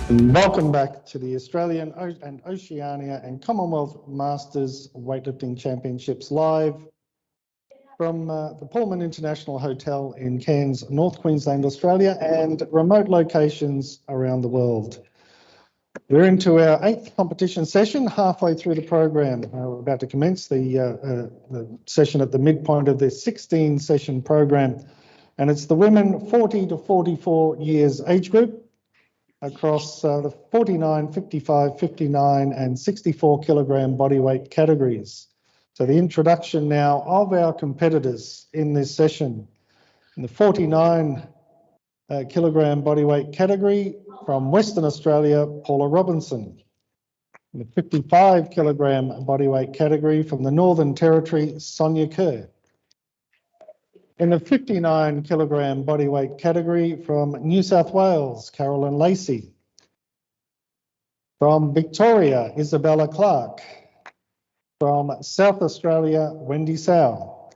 And welcome back to the Australian and Oceania and Commonwealth Masters Weightlifting Championships live from the Pullman International Hotel in Cairns, North Queensland, Australia, and remote locations around the world. We're into our 8th competition session, halfway through the program. We're about to commence the session at the midpoint of this 16-session program, and it's the women 40 to 44 years age group across the 49, 55, 59 and 64 kilogram bodyweight categories. So the introduction now of our competitors in this session. In the 49 kilogram bodyweight category from Western Australia, Paula Robinson. In the 55 kilogram bodyweight category from the Northern Territory, Sonia Kerr. In the 59 kilogram bodyweight category from New South Wales, Carolyn Lacey. From Victoria, Isabella Clark. From South Australia, Wendy Sow.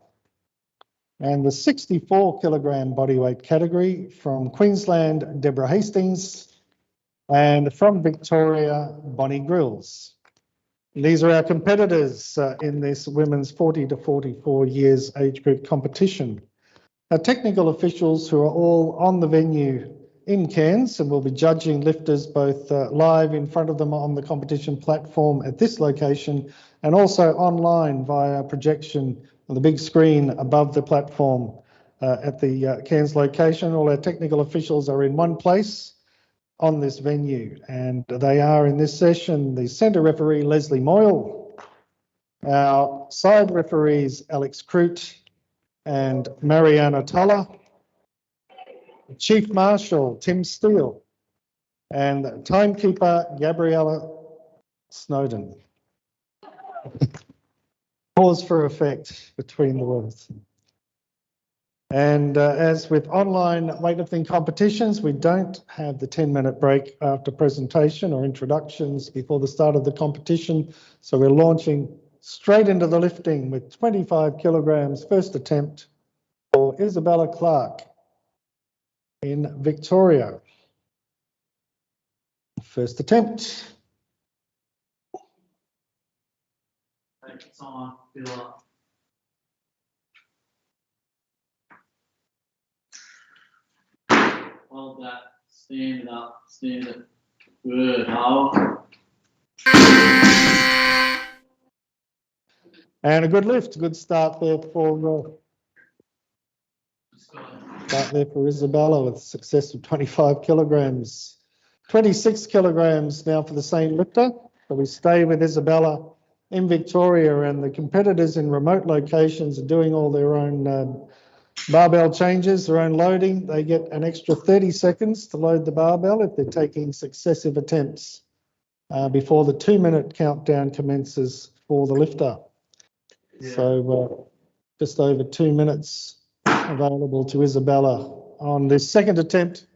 And the 64 kilogram bodyweight category from Queensland, Deborah Hastings. And from Victoria, Bonnie Grills. These are our competitors in this women's 40 to 44 years age group competition. Our technical officials who are all on the venue in Cairns and will be judging lifters both live in front of them on the competition platform at this location and also online via projection on the big screen above the platform at the Cairns location. All our technical officials are in one place on this venue, and they are in this session the centre referee Leslie Moyle, our side referees Alex Crute and Mariana Tuller, Chief Marshal Tim Steele, and timekeeper Gabriella Snowden. Pause for effect between the words. And as with online weightlifting competitions, we don't have the 10-minute break after presentation or introductions before the start of the competition. So we're launching straight into the lifting with 25 kilograms first attempt for Isabella Clark in Victoria. First attempt. Take time, fill up. Hold that, stand it up, stand it. Good, hold. And a good lift, good start there for Isabella with a success of 25 kilograms. 26 kilograms now for the same lifter. So we stay with Isabella in Victoria, and the competitors in remote locations are doing all their own barbell changes, their own loading. They get an extra 30 seconds to load the barbell if they're taking successive attempts before the 2-minute countdown commences for the lifter. Yeah. So just over 2 minutes available to Isabella on this second attempt,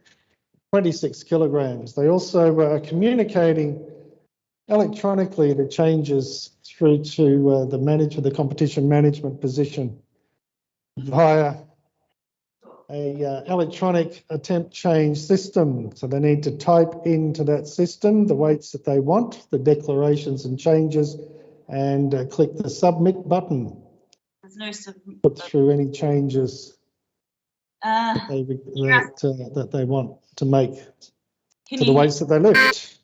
26 kilograms. They also are communicating electronically the changes through to the competition management position via a electronic attempt change system. So they need to type into that system the weights that they want, the declarations and changes, and click the submit button. There's no submit. Put through any changes that they want to make to the weights that they lift.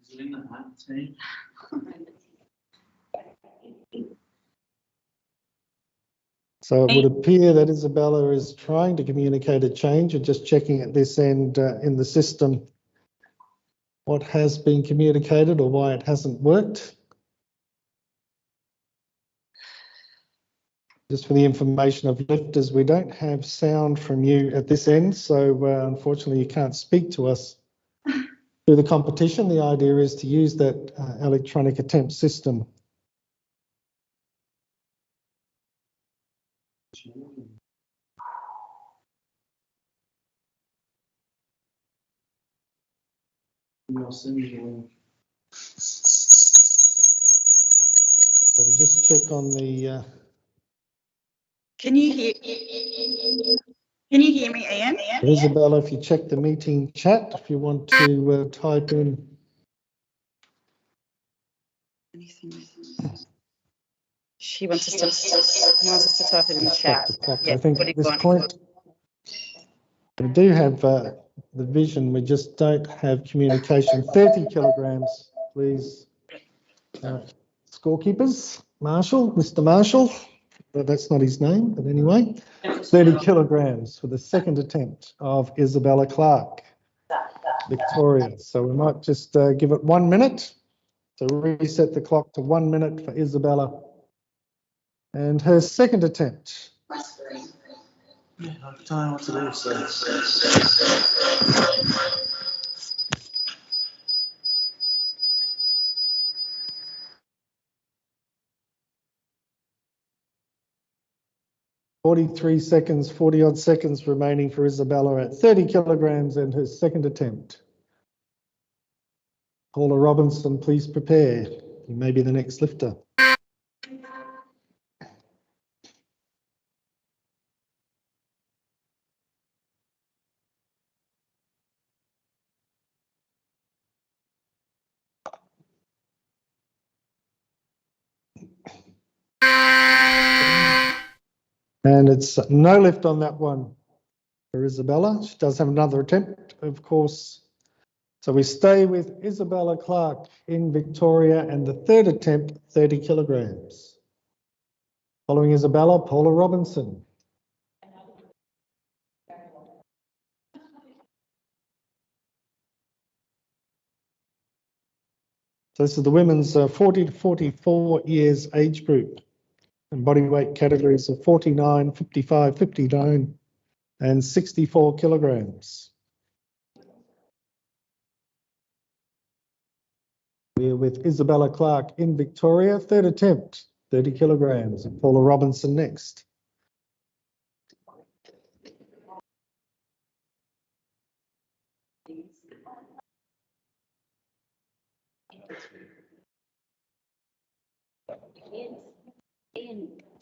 Is it in the hunt team? So it would appear that Isabella is trying to communicate a change and just checking at this end in the system what has been communicated or why it hasn't worked. Just for the information of lifters, we don't have sound from you at this end, so unfortunately you can't speak to us through the competition. The idea is to use that electronic attempt system. So we'll just check on the... Can you hear? Can you hear me, Ian? Isabella, if you check the meeting chat, if you want to type in. He wants us to type it in the chat. I think at this point we do have the vision, we just don't have communication. 30 kilograms, please. Scorekeepers, Mr. Marshall, but that's not his name, but anyway, 30 kilograms for the second attempt of Isabella Clark, Victoria. So we might just give it 1 minute to reset the clock to 1 minute for Isabella and her second attempt. Yeah, I don't know what to do, so. 43 seconds, 40 odd seconds remaining for Isabella at 30 kilograms and her second attempt. Paula Robinson, please prepare. You may be the next lifter. And it's no lift on that one for Isabella. She does have another attempt, of course. So we stay with Isabella Clark in Victoria and the third attempt, 30 kilograms. Following Isabella, Paula Robinson. So this is the women's 40 to 44 years age group and body weight categories of 49, 55, 59 and 64 kilograms. We're with Isabella Clark in Victoria, third attempt, 30 kilograms, and Paula Robinson next.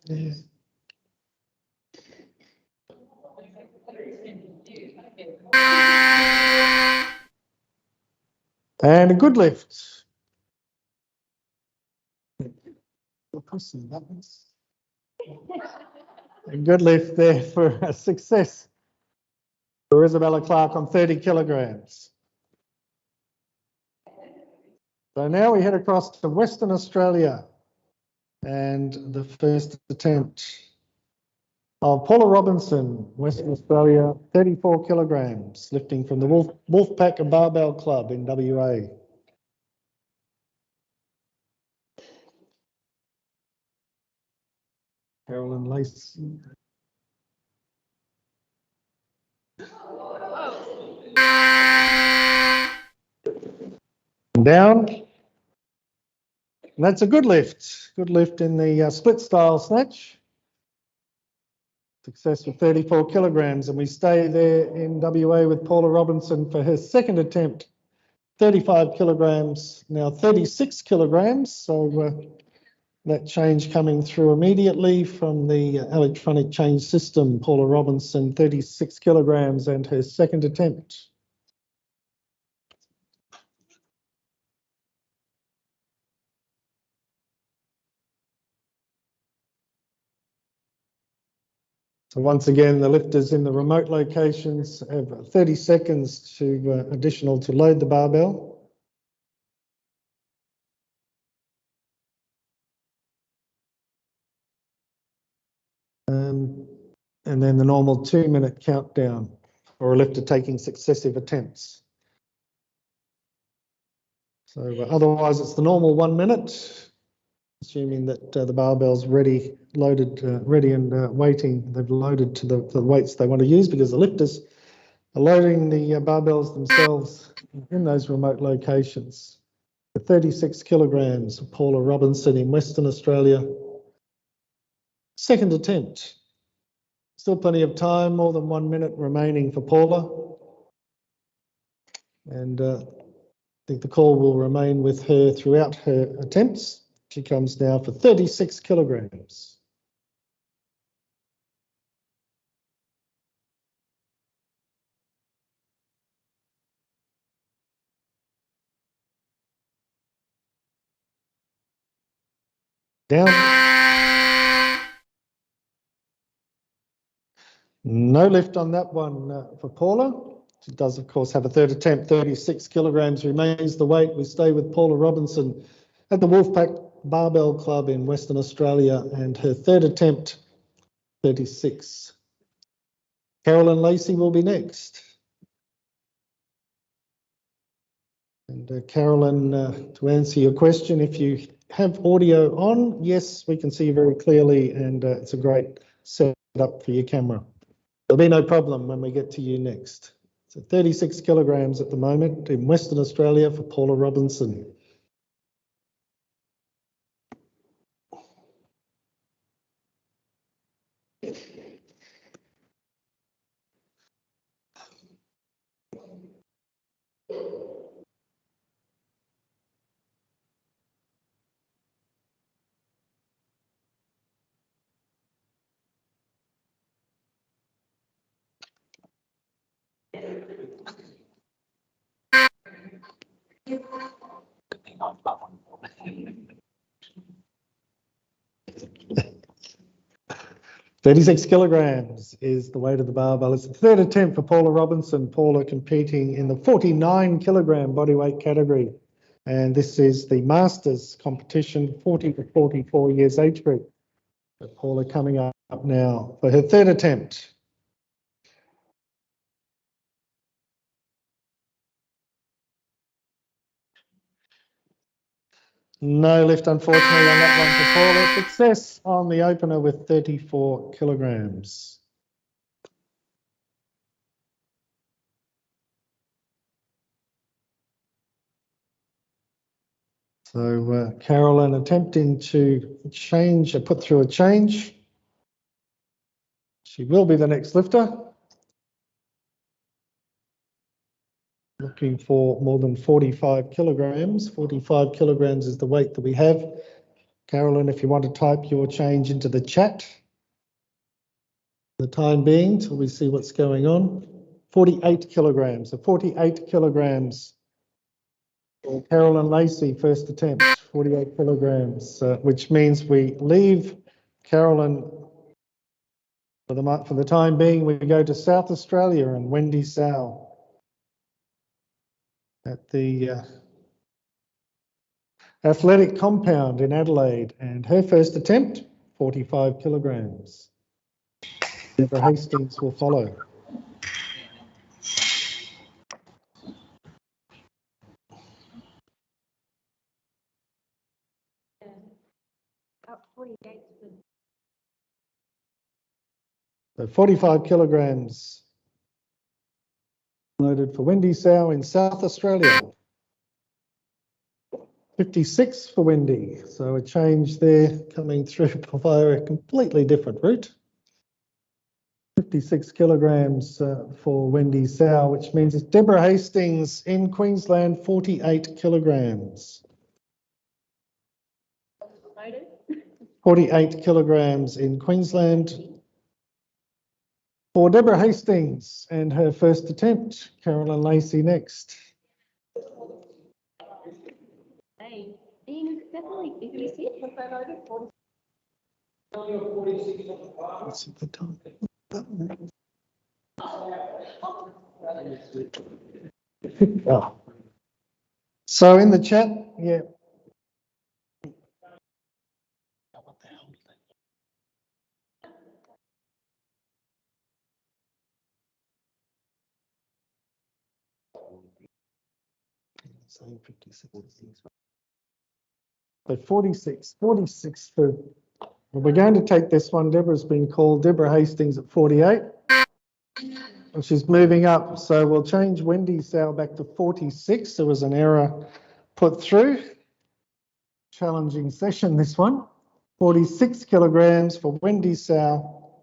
Yeah. And a good lift. A good lift there for a success for Isabella Clark on 30 kilograms. So now we head across to Western Australia and the first attempt of Paula Robinson, Western Australia, 34 kilograms, lifting from the Wolfpack Barbell Club in WA. Carolyn Lacey. Down. And that's a good lift. Good lift in the split style snatch. Success with 34 kilograms. And we stay there in WA with Paula Robinson for her second attempt. 35 kilograms, now 36 kilograms. So that change coming through immediately from the electronic change system. Paula Robinson, 36 kilograms and her second attempt. So once again, the lifters in the remote locations have 30 seconds to additional to load the barbell. And then the normal 2-minute countdown for a lifter taking successive attempts. So otherwise it's the normal 1 minute, assuming that the barbell's ready, loaded, ready and waiting. They've loaded to the weights they want to use because the lifters are loading the barbells themselves in those remote locations. The 36 kilograms of Paula Robinson in Western Australia. Second attempt. Still plenty of time, more than 1 minute remaining for Paula. And I think the call will remain with her throughout her attempts. She comes now for 36 kilograms. Down. No lift on that one for Paula. She does, of course, have a third attempt. 36 kilograms remains the weight. We stay with Paula Robinson at the Wolfpack Barbell Club in Western Australia, and her third attempt, 36. Carolyn Lacey will be next. And Carolyn, to answer your question, if you have audio on, yes, we can see you very clearly, and it's a great setup for your camera. There'll be no problem when we get to you next. So 36 kilograms at the moment in Western Australia for Paula Robinson. "36 kilograms is the weight of the barbell. It's the third attempt for Paula Robinson. Paula competing in the 49 kilogram bodyweight category. And this is the Masters competition, 40 to 44 years age group. But Paula coming up now for her third attempt. No lift, unfortunately, on that one for Paula. Success on the opener with 34 kilograms. So Carolyn attempting to change, put through a change. She will be the next lifter. Looking for more than 45 kilograms. 45 kilograms is the weight that we have. Carolyn, if you want to type your change into the chat, for the time being, till we see what's going on. 48 kilograms. So 48 kilograms for Carolyn Lacey, first attempt. 48 kilograms, which means we leave Carolyn for the time being. We go to South Australia and Wendy Sow at the Athletic Compound in Adelaide, and her first attempt, 45 kilograms. Deborah Hastings will follow. So 45 kilograms loaded for Wendy Sow in South Australia. 56 for Wendy, so a change there coming through via a completely different route. 56 kilograms for Wendy Sow, which means it's Deborah Hastings in Queensland, 48 kilograms. 48 kilograms in Queensland for Deborah Hastings and her first attempt. Carolyn Lacey next. Hey, Ian, definitely, if you see it, What's the time? Oh. So in the chat, yeah. What the hell? Saying 56. But 46 for, well, we're going to take this one. Deborah's been called Deborah Hastings at 48. And she's moving up. So we'll change Wendy Sow back to 46. There was an error put through. Challenging session, this one. 46 kilograms for Wendy Sow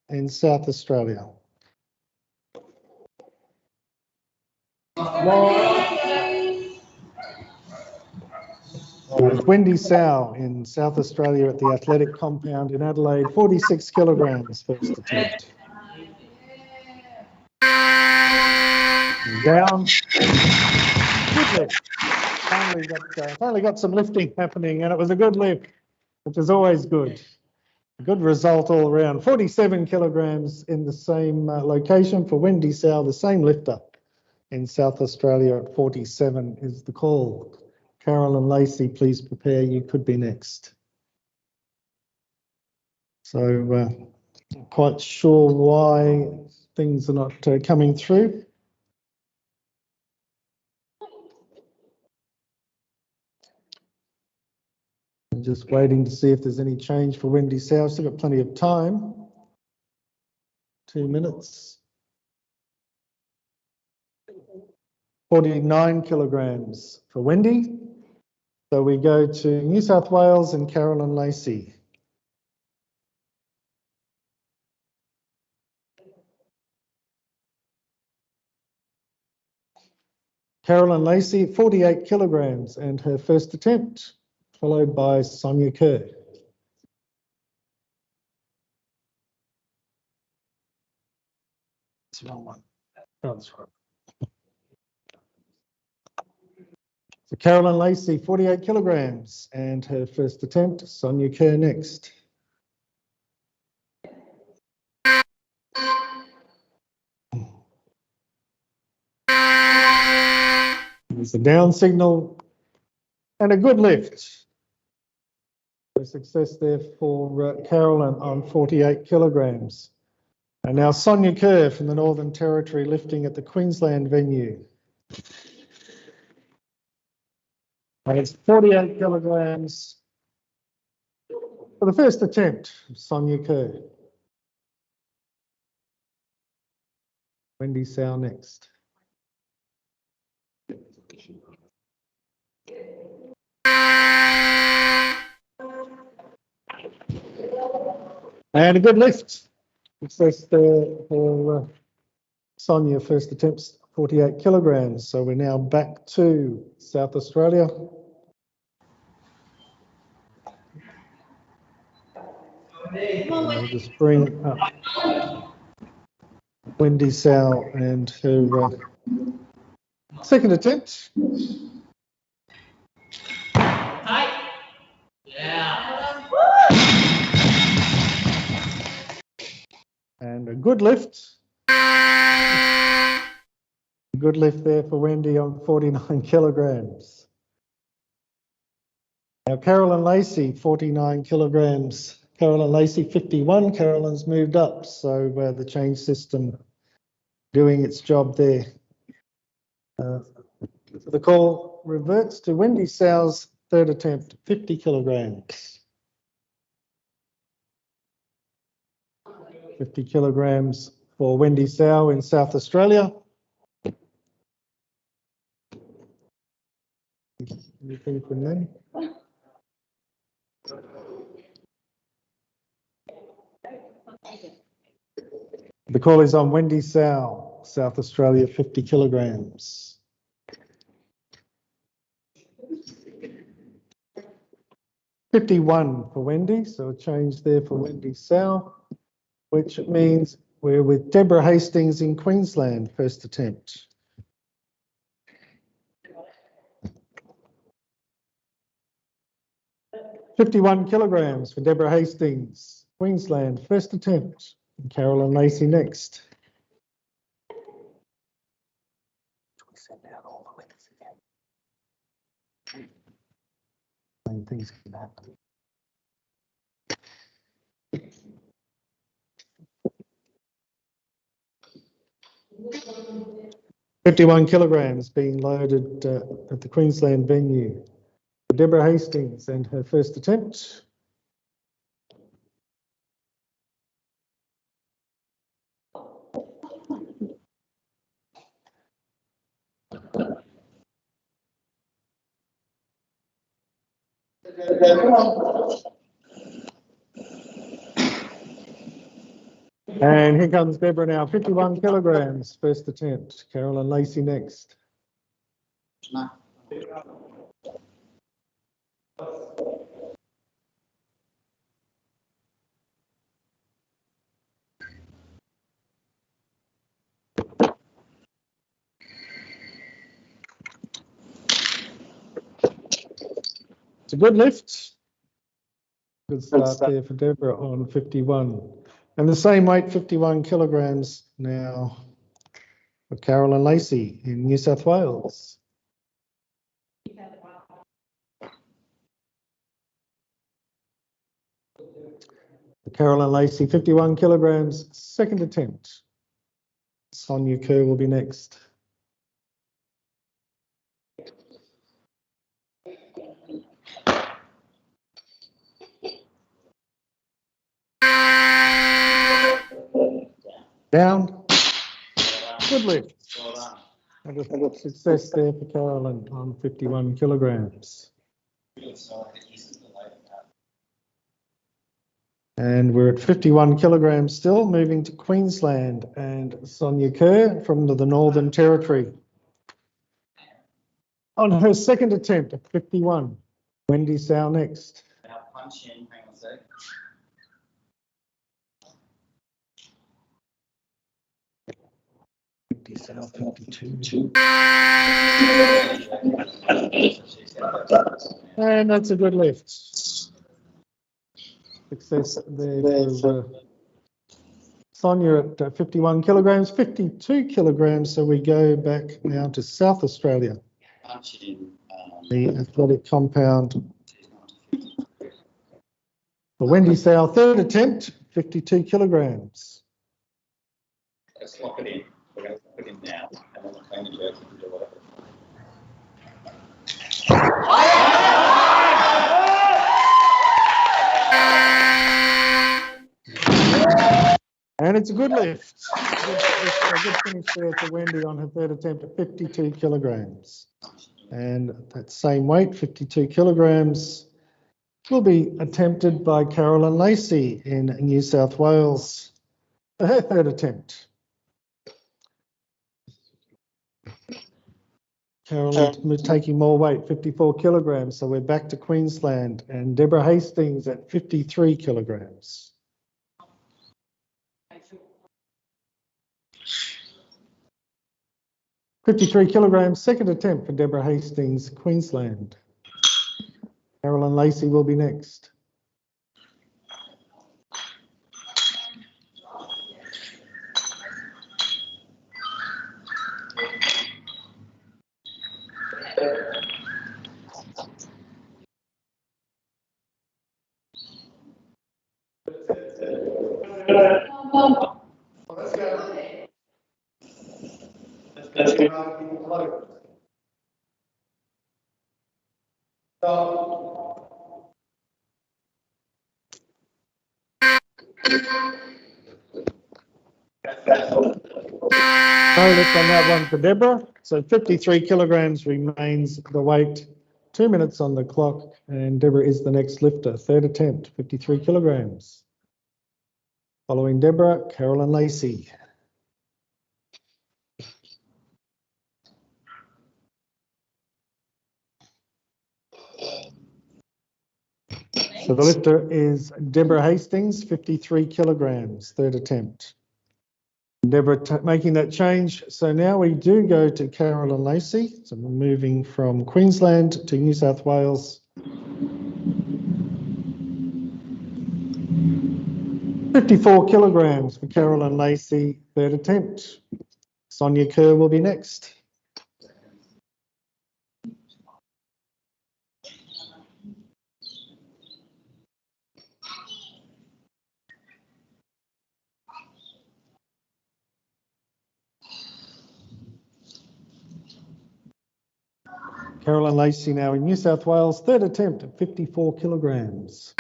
in South Australia. Wendy Sow in South Australia at the Athletic Compound in Adelaide, 46 kilograms first attempt. Down. Good lift. Finally got some lifting happening, and it was a good lift. which is always good. A good result all around. 47 kilograms in the same location for Wendy Sow, the same lifter in South Australia at 47 is the call. Carolyn Lacey, please prepare. You could be next. So quite sure why things are not coming through. I'm just waiting to see if there's any change for Wendy Sow. Still got plenty of time. 2 minutes. 49 kilograms for Wendy. So we go to New South Wales and Carolyn Lacey. Carolyn Lacey, 48 kilograms and her first attempt, followed by Sonia Kerr. That's the wrong one. Oh, that's right. So Carolyn Lacey, 48 kilograms and her first attempt, Sonia Kerr next. There's a down signal and a good lift. Success there for Carolyn on 48 kilograms. And now Sonia Kerr from the Northern Territory lifting at the Queensland venue. And it's 48 kilograms for the first attempt of Sonia Kerr. Wendy Sow next. And a good lift. Success there for Sonia, first attempts, 48 kilograms. So we're now back to South Australia. I'll just bring up Wendy Sow and her second attempt. Yeah. And a good lift. Good lift there for Wendy on 49 kilograms. Now Carolyn Lacey, 49 kilograms. Carolyn Lacey, 51. Carolyn's moved up, so the change system doing its job there. The call reverts to Wendy Sow's third attempt, 50 kilograms. 50 kilograms for Wendy Sow in South Australia. Anything from them? The call is on Wendy Sow, South Australia, 50 kilograms. $51 for Wendy, so a change there for Wendy Sow, which means we're with Deborah Hastings in Queensland, first attempt. $51 kilograms for Deborah Hastings, Queensland, first attempt. And Carolyn Lacey next. Send out all the links again. Same things can happen. $51 kilograms being loaded at the Queensland venue. Deborah Hastings and her first attempt. And here comes Deborah now, 51 kilograms, first attempt. Carolyn Lacey next. It's a good lift. Good start there for Deborah on 51. And the same weight, 51 kilograms now for Carolyn Lacey in New South Wales. Carolyn Lacey, 51 kilograms, second attempt. Sonia Kerr will be next. Down. Good lift. And a success there for Carolyn on 51 kilograms. And we're at 51 kilograms still, moving to Queensland and Sonia Kerr from the Northern Territory. On her second attempt at 51, Wendy Sow next. Punch in, hang on a sec. South 52. And that's a good lift. Success there for Sonia at 51 kilograms, 52 kilograms. So we go back now to South Australia. Punch in. The athletic compound. For Wendy Sow, third attempt, 52 kilograms. Let's lock it in. We're going to put it in now, and then we'll clean the jerky and do whatever. And it's a good lift. A good finish there for Wendy on her third attempt at 52 kilograms. And that same weight, 52 kilograms, will be attempted by Carolyn Lacey in New South Wales for her third attempt. Carolyn taking more weight, 54 kilograms. So we're back to Queensland and Deborah Hastings at 53 kilograms. $53 kilograms, second attempt for Deborah Hastings, Queensland. Carolyn Lacey will be next. Let's go. No lift on that one for Deborah. So 53 kilograms remains the weight. 2 minutes on the clock, and Deborah is the next lifter. Third attempt, 53 kilograms. Following Deborah, Carolyn Lacey. So the lifter is Deborah Hastings, 53 kilograms, third attempt. Deborah making that change. So now we do go to Carolyn Lacey. So we're moving from Queensland to New South Wales. 54 kilograms for Carolyn Lacey, third attempt. Sonia Kerr will be next. Carolyn Lacey now in New South Wales, third attempt at 54 kilograms.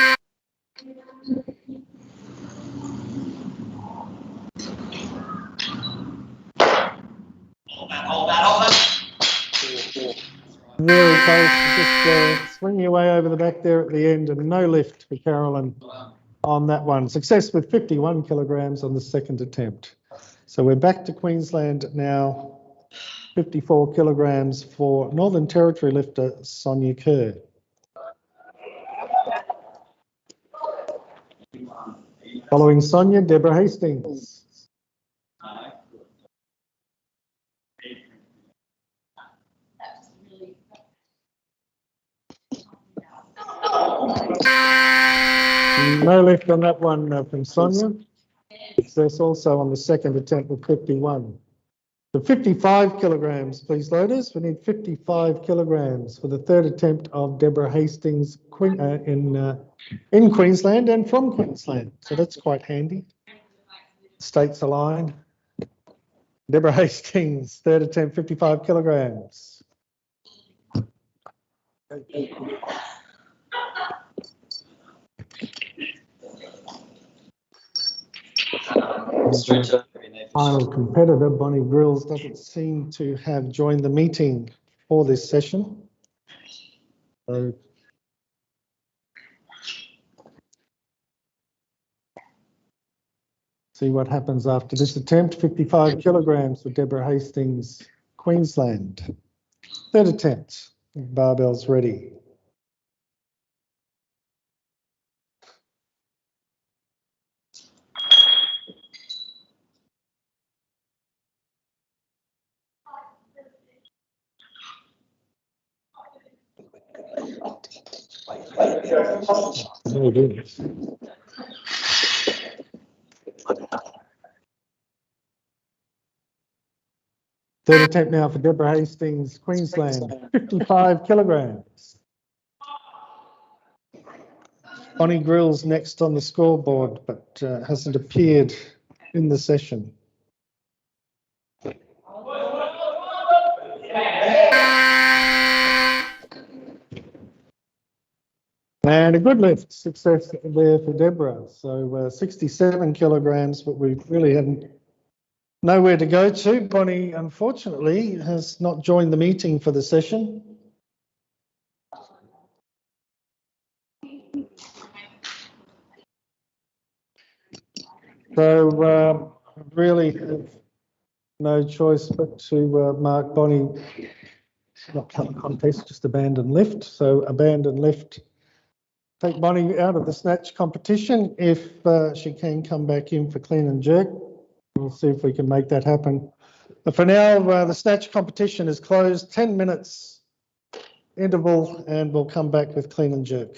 Very close, just swinging away over the back there at the end, and no lift for Carolyn on that one. Success with 51 kilograms on the second attempt. So we're back to Queensland now. 54 kilograms for Northern Territory lifter Sonia Kerr. Following Sonia, Deborah Hastings. No lift on that one from Sonia. There's also on the second attempt with 51. The 55 kilograms, please, loaders. We need 55 kilograms for the third attempt of Deborah Hastings in Queensland and from Queensland. So that's quite handy. States aligned. Deborah Hastings, third attempt, 55 kilograms. Final competitor, Bonnie Grills, doesn't seem to have joined the meeting for this session. So see what happens after this attempt. 55 kilograms for Deborah Hastings, Queensland. Third attempt, barbells ready. Oh, goodness. Third attempt now for Deborah Hastings, Queensland, 55 kilograms. Bonnie Grills next on the scoreboard, but hasn't appeared in the session. And a good lift success there for Deborah. So 67 kilograms, but we really hadn't nowhere to go to. Bonnie, unfortunately, has not joined the meeting for the session. So really have no choice but to mark Bonnie, not cut contest, just abandon lift. So abandon lift. Take Bonnie out of the snatch competition. If she can come back in for clean and jerk, we'll see if we can make that happen. But for now, the snatch competition is closed. 10 minutes interval, and we'll come back with clean and jerk.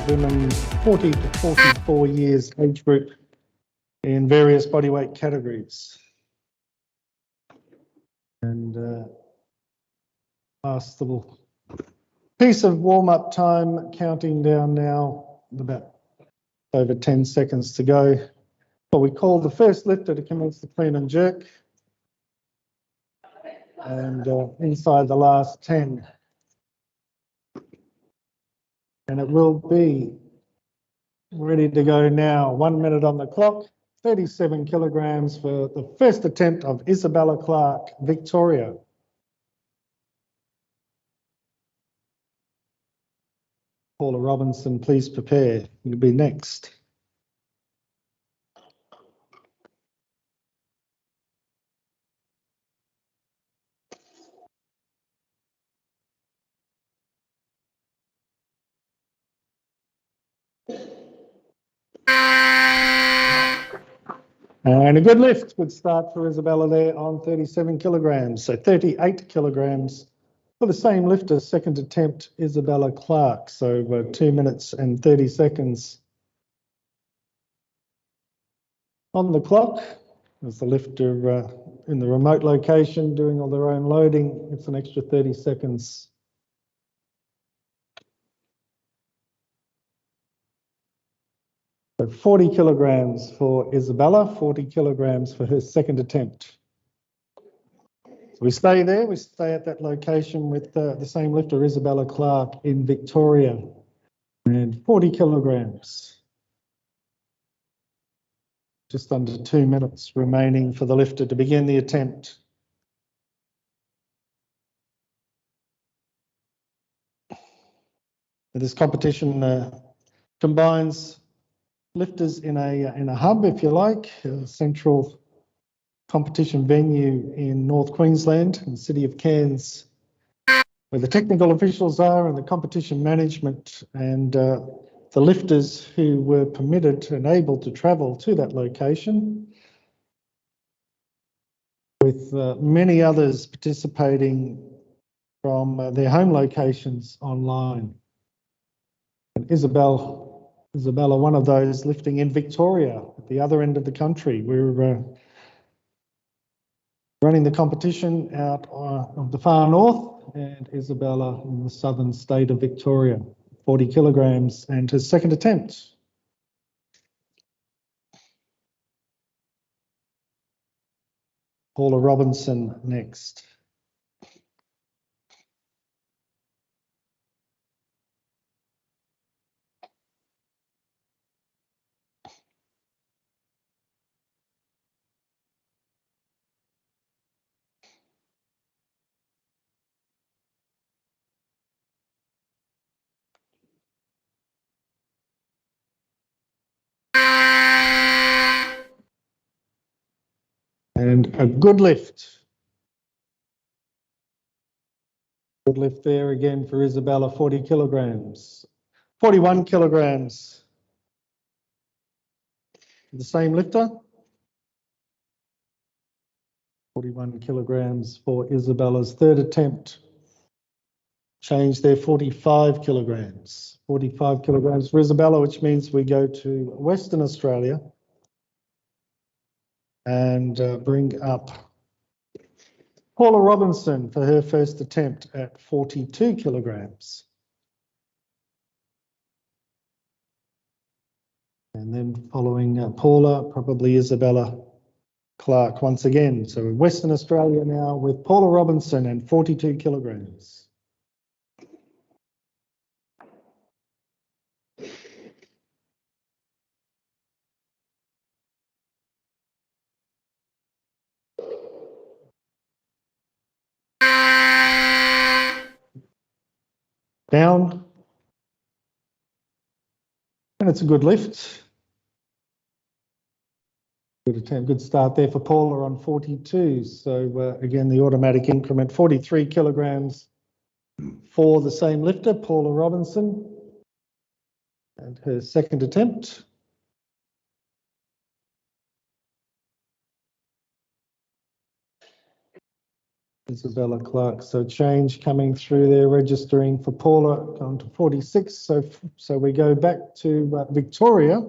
women 40 to 44 years age group in various bodyweight categories. And last little piece of warm-up time, counting down now, about over 10 seconds to go. What we call the first lifter to commence the clean and jerk. And inside the last 10. And it will be ready to go now. 1 minute on the clock, 37 kilograms for the first attempt of Isabella Clark, Victoria. Paula Robinson, please prepare. You'll be next. And a good lift, good start for Isabella there on 37 kilograms. So 38 kilograms for the same lifter, second attempt, Isabella Clark. So 2 minutes and 30 seconds on the clock. As the lifter in the remote location doing all their own loading, it's an extra 30 seconds. So 40 kilograms for Isabella, 40 kilograms for her second attempt. So we stay there, we stay at that location with the same lifter, Isabella Clark in Victoria, and 40 kilograms. Just under 2 minutes remaining for the lifter to begin the attempt. This competition combines lifters in a hub, if you like, a central competition venue in North Queensland, in the city of Cairns, where the technical officials are and the competition management and the lifters who were permitted and able to travel to that location, with many others participating from their home locations online. And Isabella, one of those lifting in Victoria, at the other end of the country. We're running the competition out of the far north, and Isabella in the southern state of Victoria, 40 kilograms, and her second attempt. Paula Robinson next. And a good lift. Good lift there again for Isabella, 40 kilograms. 41 kilograms. The same lifter. 41 kilograms for Isabella's third attempt. Change there, 45 kilograms. 45 kilograms for Isabella, which means we go to Western Australia and bring up Paula Robinson for her first attempt at 42 kilograms. And then following Paula, probably Isabella Clark once again. So in Western Australia now with Paula Robinson and 42 kilograms. Down. And it's a good lift. Good attempt, good start there for Paula on 42. So again, the automatic increment, 43 kilograms for the same lifter, Paula Robinson, and her second attempt. Isabella Clark. So change coming through there, registering for Paula, going to 46. So we go back to Victoria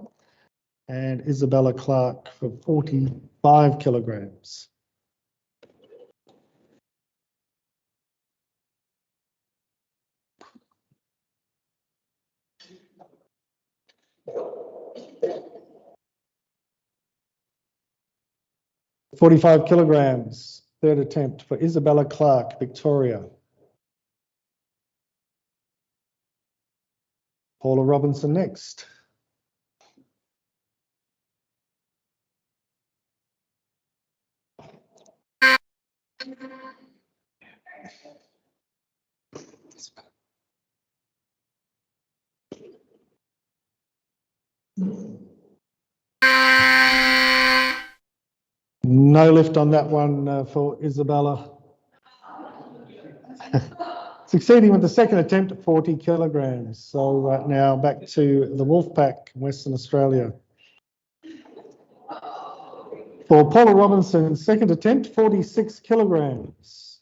and Isabella Clark for 45 kilograms. "45 kilograms, third attempt for Isabella Clark, Victoria. Paula Robinson next. No lift on that one for Isabella. Succeeding with the second attempt at 40 kilograms. So now back to the Wolfpack, Western Australia. For Paula Robinson, second attempt, 46 kilograms.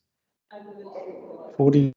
40.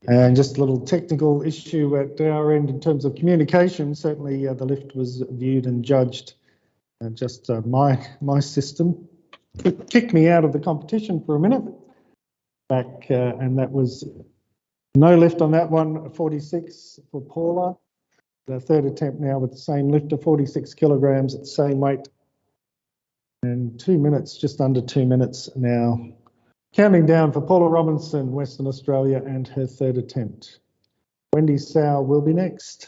And just a little technical issue at our end in terms of communication. Certainly the lift was viewed and judged. My system kicked me out of the competition for a minute back, and that was no lift on that one, 46 for Paula. The third attempt now with the same lifter, 46 kilograms at the same weight. And 2 minutes, just under 2 minutes now. Counting down for Paula Robinson, Western Australia, and her third attempt. Wendy Sow will be next.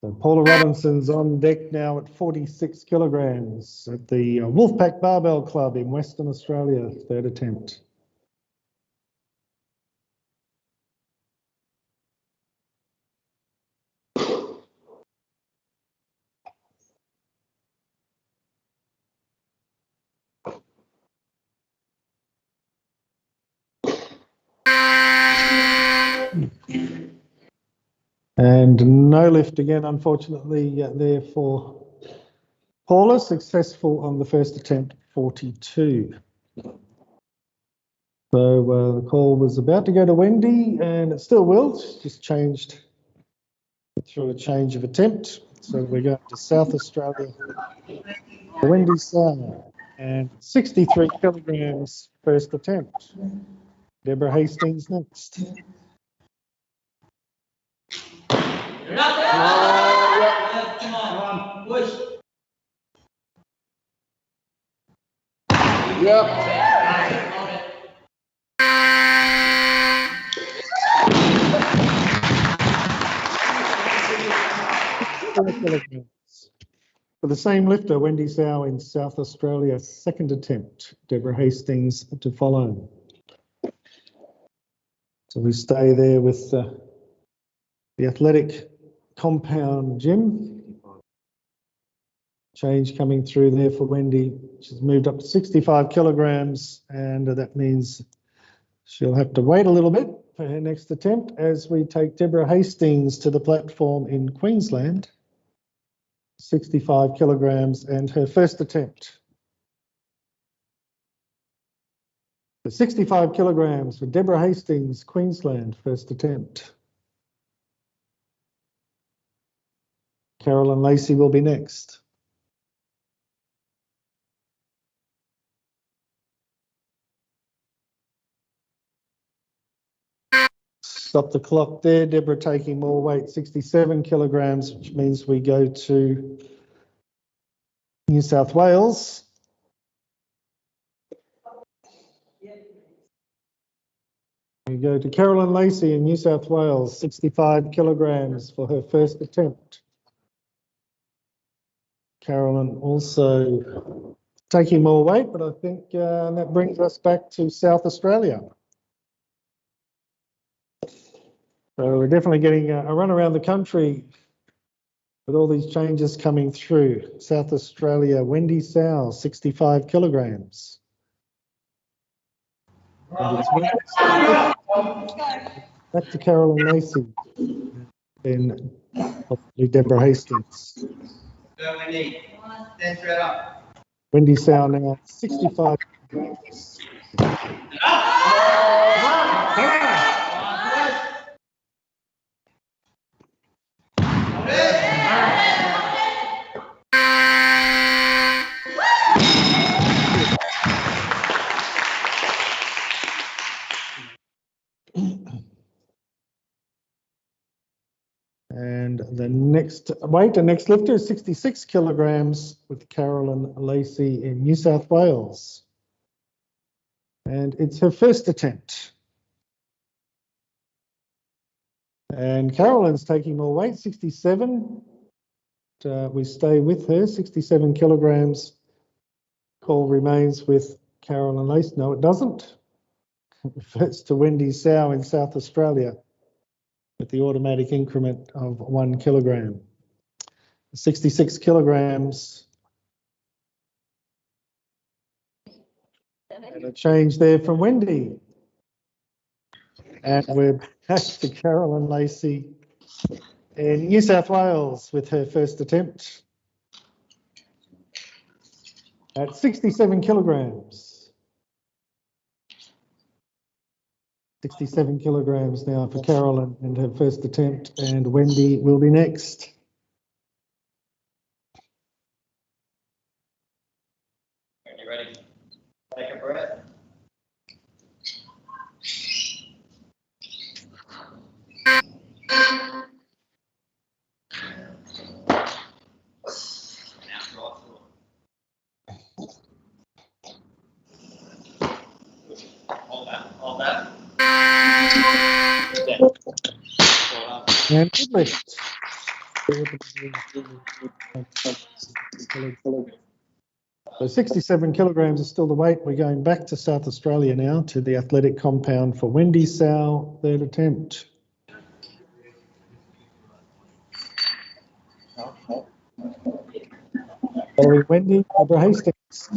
So Paula Robinson's on deck now at 46 kilograms at the Wolfpack Barbell Club in Western Australia, third attempt. And no lift again, unfortunately, there for Paula, successful on the first attempt, 42. So the call was about to go to Wendy, and it still will. It's just changed through a change of attempt. So we're going to South Australia. Wendy Sow, and 63 kilograms first attempt. Deborah Hastings next. Come on, push. Yep. 4 kilograms. For the same lifter, Wendy Sow in South Australia, second attempt. Deborah Hastings to follow. So we stay there with the athletic compound gym. Change coming through there for Wendy. She's moved up to 65 kilograms, and that means she'll have to wait a little bit for her next attempt as we take Deborah Hastings to the platform in Queensland. 65 kilograms and her first attempt. The 65 kilograms for Deborah Hastings, Queensland, first attempt. Carolyn Lacey will be next. Stop the clock there. Deborah taking more weight, 67 kilograms, which means we go to New South Wales. We go to Carolyn Lacey in New South Wales, 65 kilograms for her first attempt. Carolyn also taking more weight, but I think that brings us back to South Australia. So we're definitely getting a run around the country with all these changes coming through. South Australia, Wendy Sow, 65 kilograms. And it's back to Carolyn Lacey, then possibly Deborah Hastings. Go, Wendy. Stand straight up. Wendy Sow now 65 kilograms. And the next weight, the next lifter is 66 kilograms with Carolyn Lacey in New South Wales. And it's her first attempt. And Carolyn's taking more weight, 67. We stay with her, 67 kilograms. Call remains with Carolyn Lacey. No, it doesn't. It refers to Wendy Sow in South Australia with the automatic increment of 1 kilogram. 66 kilograms. And a change there from Wendy. And we're back to Carolyn Lacey in New South Wales with her first attempt at 67 kilograms. 67 kilograms now for Carolyn and her first attempt, and Wendy will be next. Are you ready? Take a breath. Hold that. And good lift. So 67 kilograms is still the weight. We're going back to South Australia now to the athletic compound for Wendy Sow, third attempt. Following Wendy, Deborah Hastings.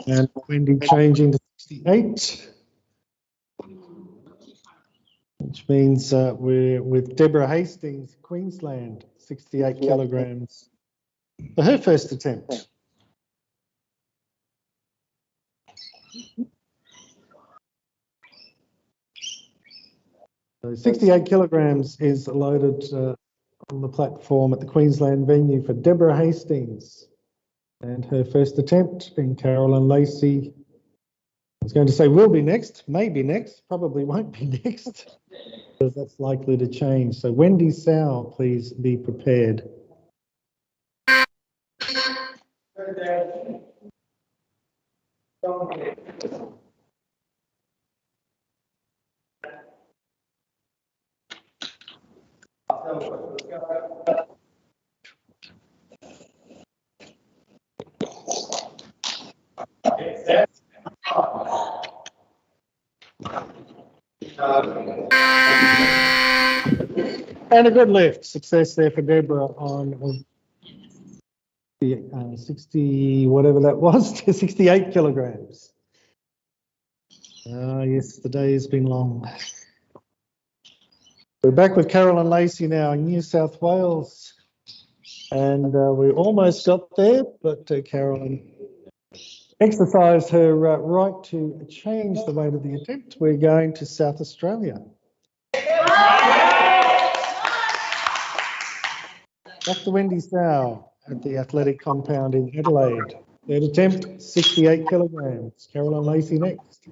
And Wendy changing to 68. Which means we're with Deborah Hastings, Queensland, 68 kilograms for her first attempt. So 68 kilograms is loaded on the platform at the Queensland venue for Deborah Hastings and her first attempt in Carolyn Lacey. I was going to say will be next, maybe next, probably won't be next, because that's likely to change. So Wendy Sow, please be prepared. And a good lift. Success there for Deborah on the 60, whatever that was, to 68 kilograms. Yes, the day has been long. We're back with Carolyn Lacey now in New South Wales. And we almost got there, but Carolyn exercised her right to change the weight of the attempt. We're going to South Australia. Dr. Wendy Sow at the athletic compound in Adelaide. Third attempt, 68 kilograms. Carolyn Lacey next.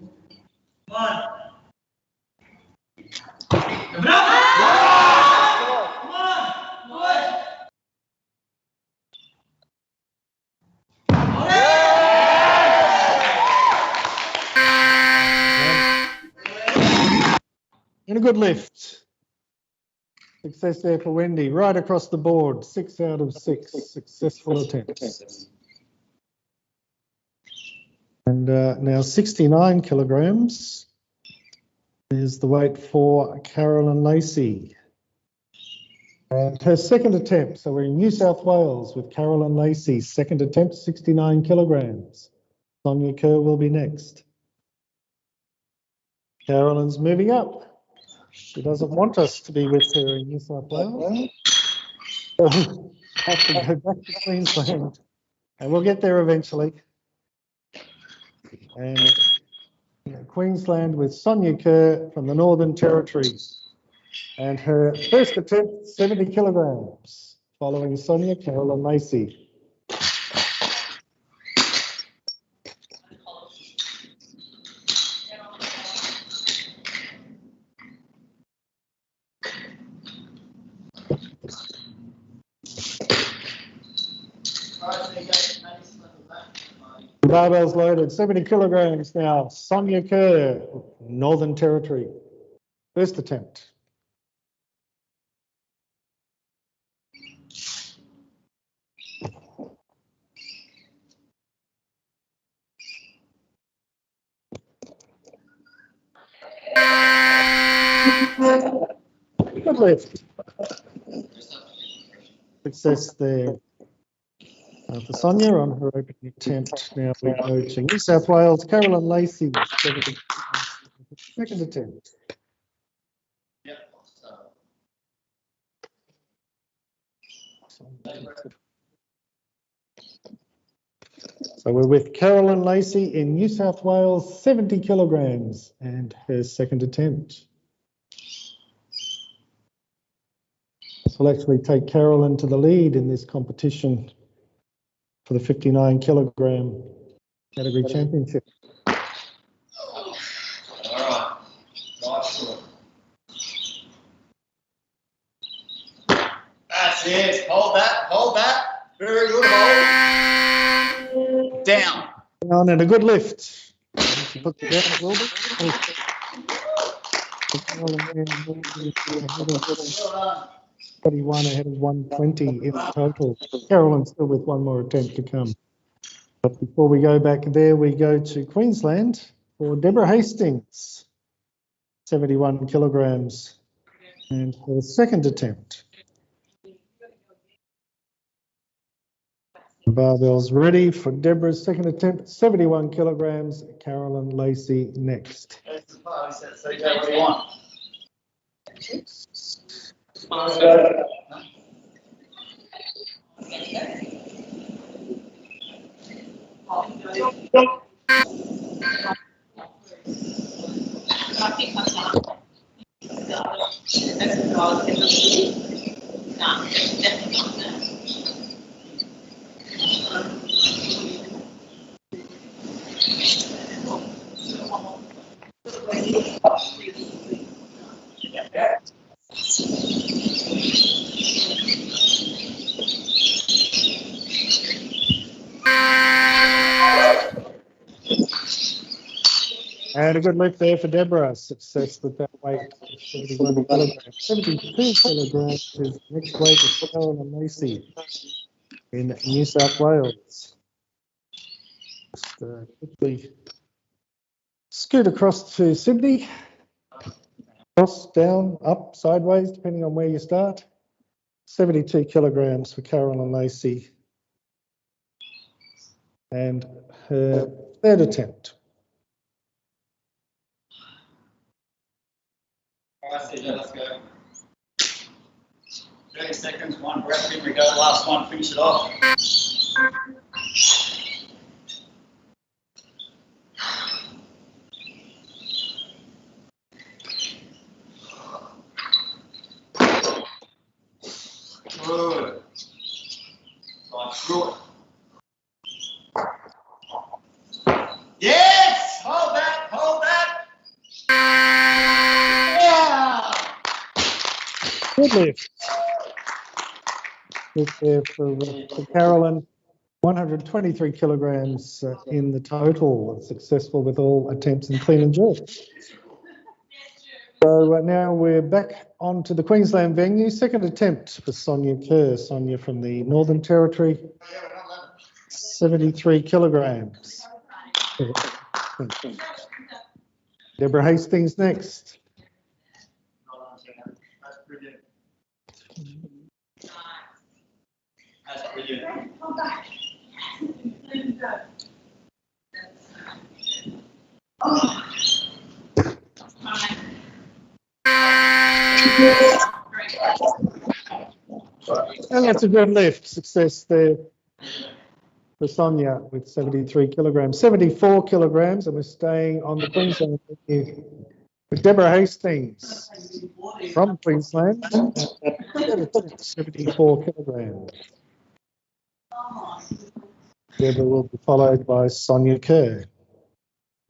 And a good lift. Success there for Wendy, right across the board. 6 out of 6 successful attempts. And now 69 kilograms is the weight for Carolyn Lacey. And her second attempt, so we're in New South Wales with Carolyn Lacey. Second attempt, 69 kilograms. Sonia Kerr will be next. Carolyn's moving up. She doesn't want us to be with her in New South Wales. So we have to go back to Queensland. And we'll get there eventually. And Queensland with Sonia Kerr from the Northern Territory. And her first attempt, 70 kilograms, following Sonia, Carolyn Lacey. Barbells loaded, 70 kilograms now. Sonia Kerr, Northern Territory. First attempt. Good lift. Success there. For Sonia on her opening attempt. Now we go to New South Wales, Carolyn Lacey, second attempt. So we're with Carolyn Lacey in New South Wales, 70 kilograms, and her second attempt. This will actually take Carolyn to the lead in this competition for the 59 kilogram category championship. All right. Nice. That's it. Hold that. Hold that. Very good. Hold. Down. Down and a good lift. She puts it down a little bit. 31 ahead of 120 in total. Carolyn still with one more attempt to come. But before we go back there, we go to Queensland for Deborah Hastings, 71 kilograms, and her second attempt. Barbells ready for Deborah's second attempt, 71 kilograms. Carolyn Lacey next. So you go what you want. And a good lift there for Deborah. Success with that weight of 71 kilograms. 72 kilograms is the next weight of Carolyn Lacey in New South Wales. Just quickly scoot across to Sydney. Cross, down, up, sideways, depending on where you start. 72 kilograms for Carolyn Lacey. And her third attempt. All right, CJ, let's go. 30 seconds, one breath, in we go. Last one, finish it off. Good. Right through it. good lift. Lift there for Carolyn. 123 kilograms in the total, successful with all attempts in clean and jerk. So now we're back onto the Queensland venue. Second attempt for Sonia Kerr. Sonia from the Northern Territory, 73 kilograms. Deborah Hastings next. That's brilliant. That's brilliant. And that's a good lift. Success there for Sonia with 73 kilograms. 74 kilograms, and we're staying on the Queensland venue with Deborah Hastings from Queensland. 74 kilograms. Deborah will be followed by Sonia Kerr.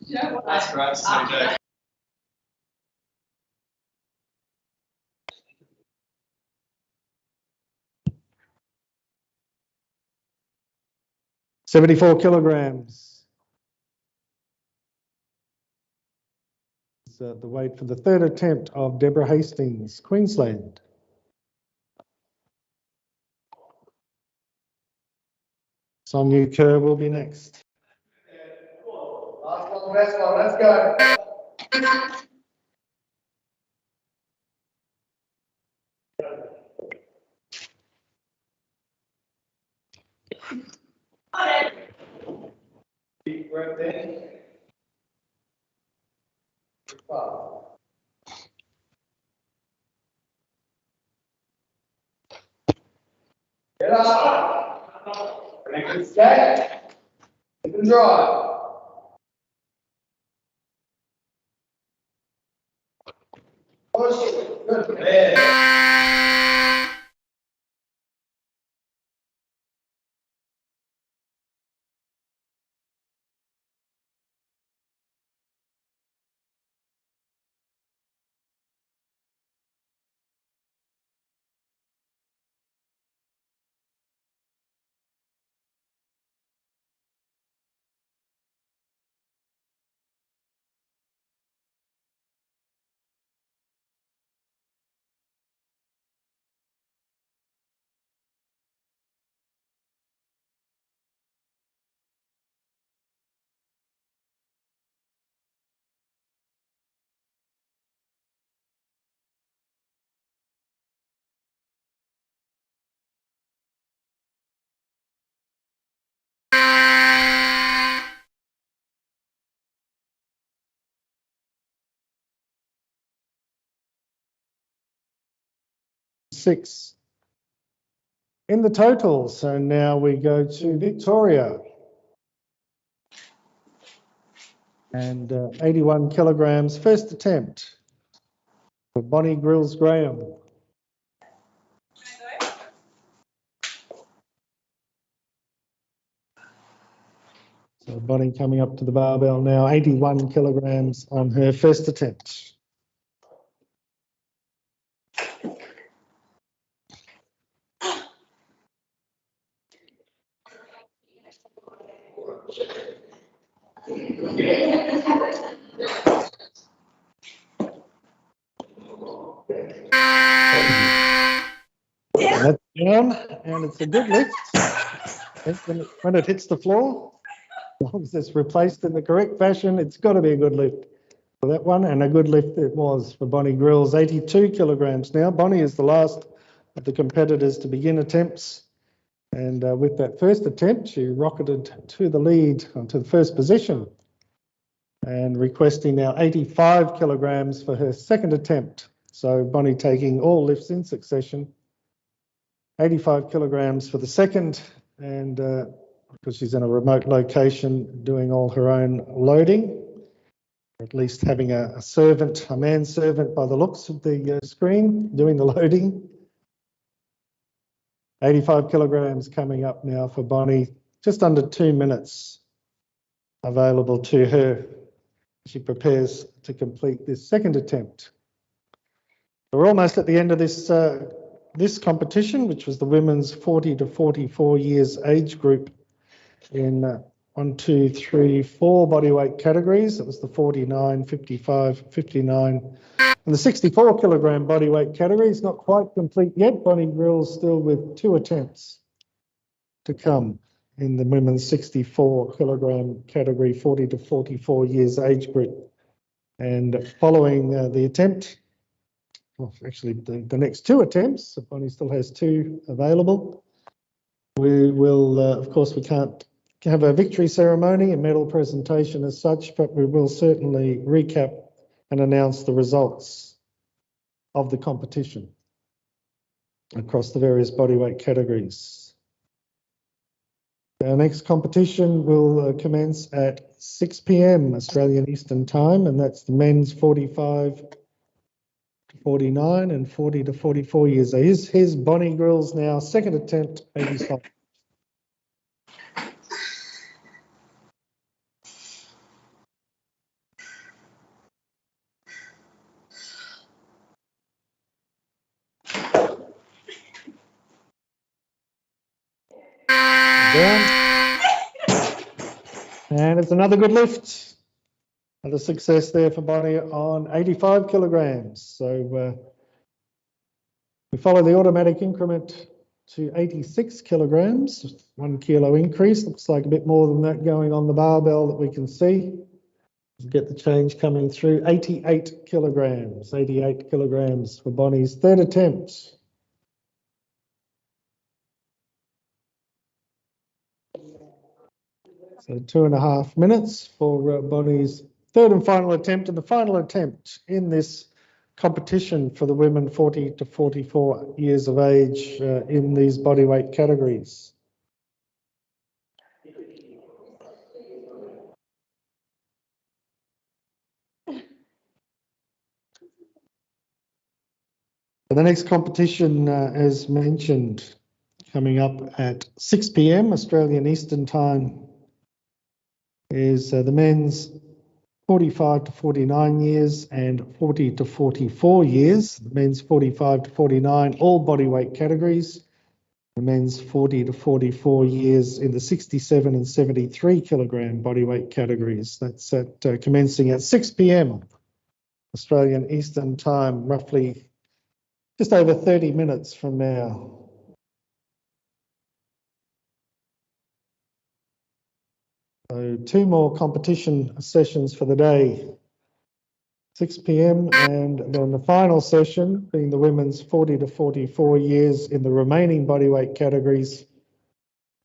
That's great, CJ. $74 kilograms. It's the weight for the third attempt of Deborah Hastings, Queensland. Sonia Kerr will be next. Last one, best one, let's go. Deep breath in. Get up. Make it stay. Keep and drive. Push it. Good. There. Six in the total. So now we go to Victoria. And 81 kilograms, first attempt for Bonnie Grills Graham. So Bonnie coming up to the barbell now, 81 kilograms on her first attempt. That's down, and it's a good lift. When it hits the floor, as long as it's replaced in the correct fashion, it's got to be a good lift for that one, and a good lift it was for Bonnie Grills, 82 kilograms now. Bonnie is the last of the competitors to begin attempts, and with that first attempt, she rocketed to the lead, onto the first position, and requesting now 85 kilograms for her second attempt. So Bonnie taking all lifts in succession. 85 kilograms for the second, and because she's in a remote location doing all her own loading, or at least having a servant, a manservant by the looks of the screen, doing the loading. 85 kilograms coming up now for Bonnie, just under 2 minutes available to her. She prepares to complete this second attempt We're almost at the end of this competition, which was the women's 40 to 44 years age group in 1, 2, 3, 4 bodyweight categories. It was the 49, 55, 59, and the 64 kilogram bodyweight category. It's not quite complete yet. Bonnie Grill's still with 2 attempts to come in the women's 64 kilogram category, 40 to 44 years age group. And following the attempt, well, actually the next 2 attempts, so Bonnie still has 2 available. We will, of course, we can't have a victory ceremony, a medal presentation as such, but we will certainly recap and announce the results of the competition across the various bodyweight categories. Our next competition will commence at 6 p.m. Australian Eastern Time, and that's the men's 45 to 49 and 40 to 44 years. So here's Bonnie Grill's now second attempt, 85. Down. And it's another good lift. Another success there for Bonnie on 85 kilograms. So we follow the automatic increment to 86 kilograms, 1 kilo increase. Looks like a bit more than that going on the barbell that we can see. Get the change coming through. 88 kilograms for Bonnie's third attempt. So 2.5 minutes for Bonnie's third and final attempt, and the final attempt in this competition for the women 40 to 44 years of age in these bodyweight categories. The next competition, as mentioned, coming up at 6 p.m. Australian Eastern Time, is the men's 45 to 49 years and 40 to 44 years. The men's 45 to 49, all bodyweight categories. The men's 40 to 44 years in the 67 and 73 kilogram bodyweight categories. That's commencing at 6 p.m. Australian Eastern Time, roughly just over 30 minutes from now. So 2 more competition sessions for the day, 6 p.m. and then the final session being the women's 40 to 44 years in the remaining bodyweight categories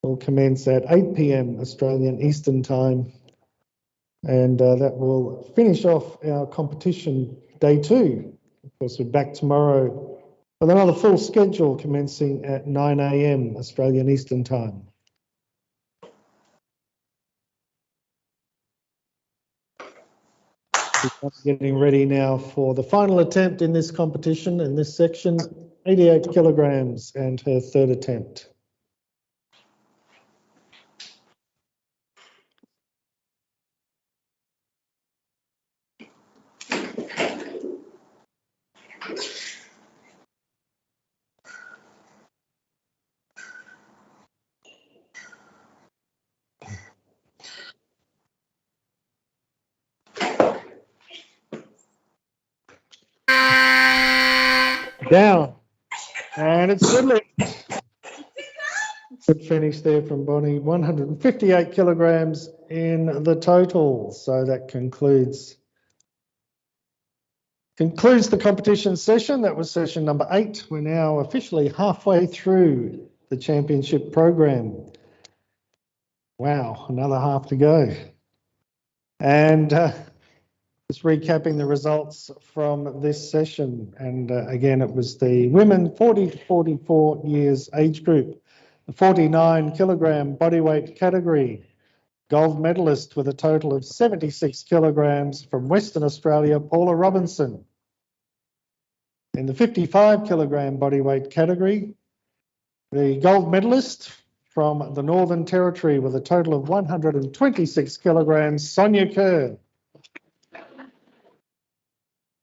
will commence at 8 p.m. Australian Eastern Time, and that will finish off our competition day 2. Of course, we're back tomorrow with another full schedule commencing at 9 a.m. Australian Eastern Time. Getting ready now for the final attempt in this competition, in this section, 88 kilograms and her third attempt. Down, and it's good lift. Good finish there from Bonnie, 158 kilograms in the total. So that concludes the competition session. That was session number 8. We're now officially halfway through the championship program. Wow, another half to go. And just recapping the results from this session. And again, it was the women 40 to 44 years age group, the 49 kilogram bodyweight category. Gold medalist with a total of 76 kilograms from Western Australia, Paula Robinson. In the 55 kilogram bodyweight category, the gold medalist from the Northern Territory with a total of 126 kilograms, Sonia Kerr.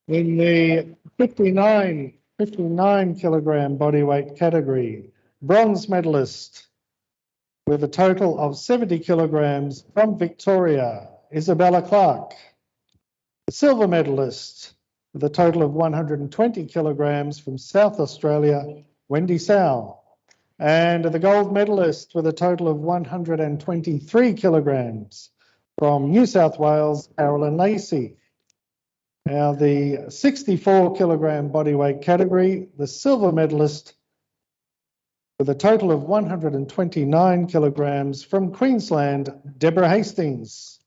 In the 59 59 kilogram bodyweight category, bronze medalist with a total of 70 kilograms from Victoria, Isabella Clark. The silver medalist with a total of 120 kilograms from South Australia, Wendy Sow. And the gold medalist with a total of 123 kilograms from New South Wales, Carolyn Lacey. Now the 64 kilogram bodyweight category, the silver medalist with a total of 129 kilograms from Queensland, Deborah Hastings.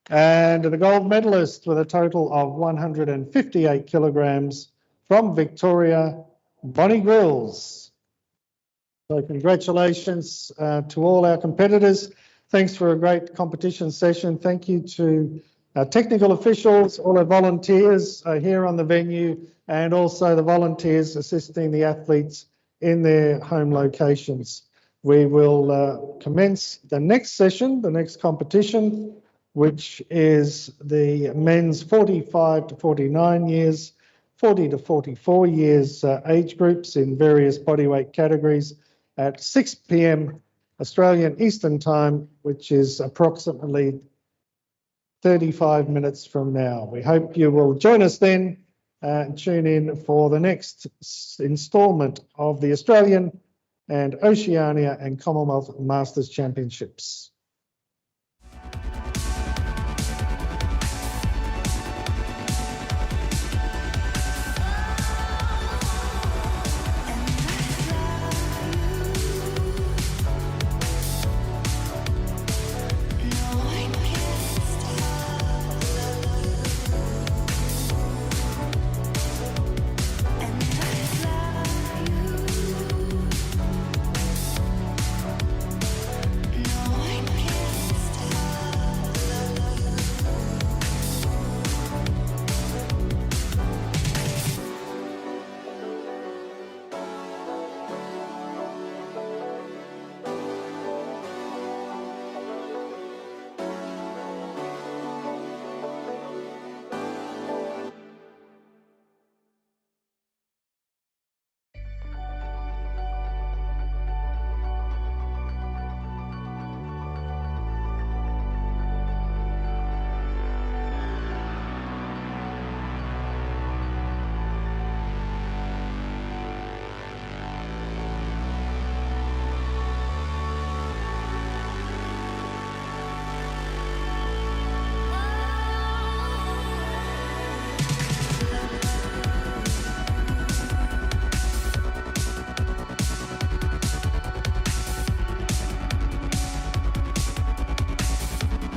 And the gold medalist with a total of 158 kilograms from Victoria, Bonnie Grills. So congratulations to all our competitors. Thanks for a great competition session. Thank you to our technical officials, all our volunteers here on the venue, and also the volunteers assisting the athletes in their home locations. We will commence the next session, the next competition, which is the men's 45 to 49 years, 40 to 44 years age groups in various bodyweight categories at 6 p.m. Australian Eastern Time, which is approximately 35 minutes from now. We hope you will join us then and tune in for the next instalment of the Australian and Oceania and Commonwealth Masters Championships.